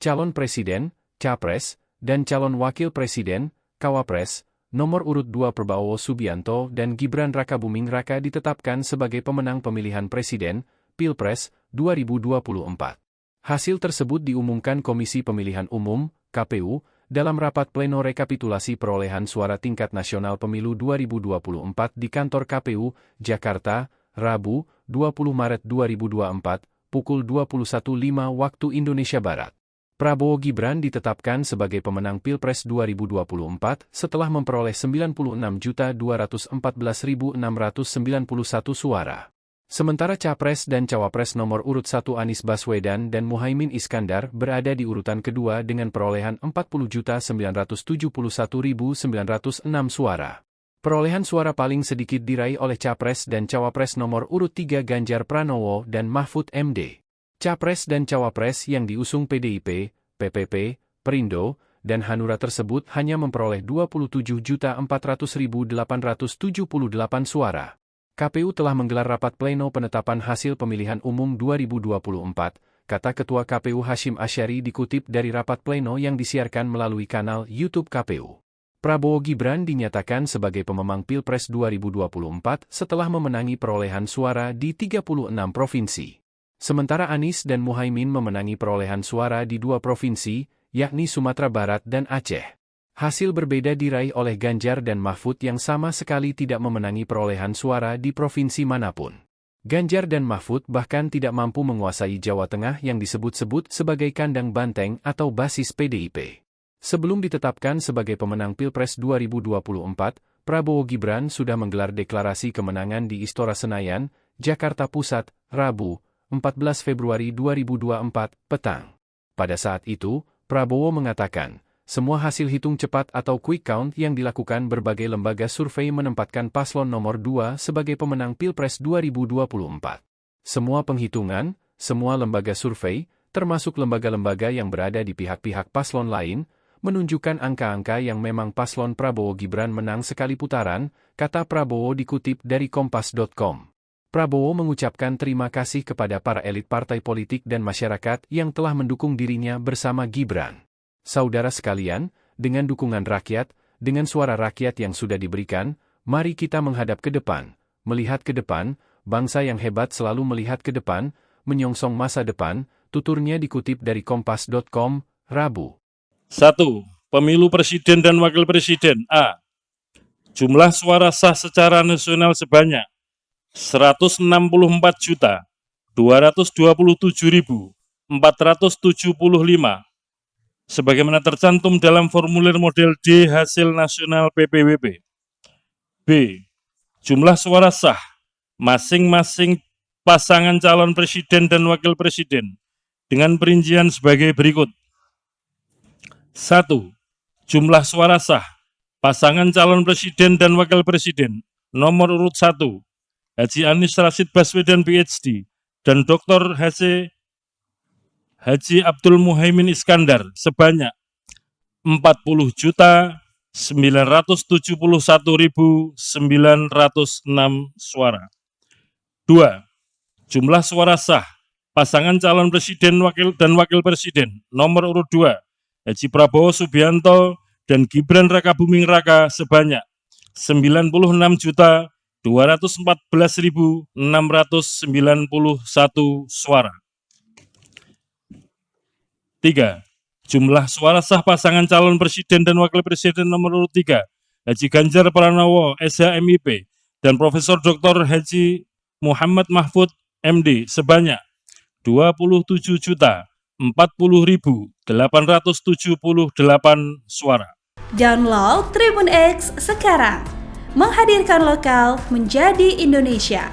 calon presiden, capres, dan calon wakil presiden, cawapres, nomor urut 2 Prabowo Subianto dan Gibran Rakabuming Raka ditetapkan sebagai pemenang pemilihan presiden, Pilpres, 2024. Hasil tersebut diumumkan Komisi Pemilihan Umum, KPU, dalam rapat pleno rekapitulasi perolehan suara tingkat nasional pemilu 2024 di kantor KPU, Jakarta, Rabu, 20 Maret 2024, pukul 21.05 waktu Indonesia Barat. Prabowo Gibran ditetapkan sebagai pemenang Pilpres 2024 setelah memperoleh 96.214.691 suara. Sementara Capres dan Cawapres nomor urut 1 Anies Baswedan dan Muhaimin Iskandar berada di urutan kedua dengan perolehan 40.971.906 suara. Perolehan suara paling sedikit diraih oleh Capres dan Cawapres nomor urut 3 Ganjar Pranowo dan Mahfud MD. Capres dan Cawapres yang diusung PDIP, PPP, Perindo, dan Hanura tersebut hanya memperoleh 27.400.878 suara. KPU telah menggelar rapat pleno penetapan hasil pemilihan umum 2024, kata Ketua KPU Hashim Asyari dikutip dari rapat pleno yang disiarkan melalui kanal YouTube KPU. Prabowo Gibran dinyatakan sebagai pemenang Pilpres 2024 setelah memenangi perolehan suara di 36 provinsi. Sementara Anies dan Muhaimin memenangi perolehan suara di 2 provinsi, yakni Sumatera Barat dan Aceh. Hasil berbeda diraih oleh Ganjar dan Mahfud yang sama sekali tidak memenangi perolehan suara di provinsi manapun. Ganjar dan Mahfud bahkan tidak mampu menguasai Jawa Tengah yang disebut-sebut sebagai kandang banteng atau basis PDIP. Sebelum ditetapkan sebagai pemenang Pilpres 2024, Prabowo Gibran sudah menggelar deklarasi kemenangan di Istora Senayan, Jakarta Pusat, Rabu, 14 Februari 2024, petang. Pada saat itu, Prabowo mengatakan, semua hasil hitung cepat atau quick count yang dilakukan berbagai lembaga survei menempatkan paslon nomor 2 sebagai pemenang Pilpres 2024. Semua penghitungan, semua lembaga survei, termasuk lembaga-lembaga yang berada di pihak-pihak paslon lain, menunjukkan angka-angka yang memang paslon Prabowo Gibran menang sekali putaran, kata Prabowo dikutip dari Kompas.com. Prabowo mengucapkan terima kasih kepada para elit partai politik dan masyarakat yang telah mendukung dirinya bersama Gibran. Saudara sekalian, dengan dukungan rakyat, dengan suara rakyat yang sudah diberikan, mari kita menghadap ke depan, melihat ke depan, bangsa yang hebat selalu melihat ke depan, menyongsong masa depan, tuturnya dikutip dari Kompas.com, Rabu. 1. Pemilu Presiden dan Wakil Presiden. A. Jumlah suara sah secara nasional sebanyak 164.227.475. Sebagaimana tercantum dalam formulir model D hasil nasional PPWP. B. Jumlah suara sah masing-masing pasangan calon presiden dan wakil presiden dengan perincian sebagai berikut. 1. Jumlah suara sah pasangan calon presiden dan wakil presiden nomor urut 1 Haji Anies Rashid Baswedan PhD dan Dr. Haji Abdul Muhaimin Iskandar sebanyak 40.971.906 suara. 2. Jumlah suara sah pasangan calon presiden dan wakil presiden nomor urut 2 Haji Prabowo Subianto dan Gibran Rakabuming Raka sebanyak 96.214.691 suara. 3. Jumlah suara sah pasangan calon presiden dan wakil presiden nomor urut 3 Haji Ganjar Pranowo SHMIP dan Profesor Dr. Haji Muhammad Mahfud MD sebanyak 27.040.878 suara. Download Tribun X sekarang, menghadirkan lokal menjadi Indonesia.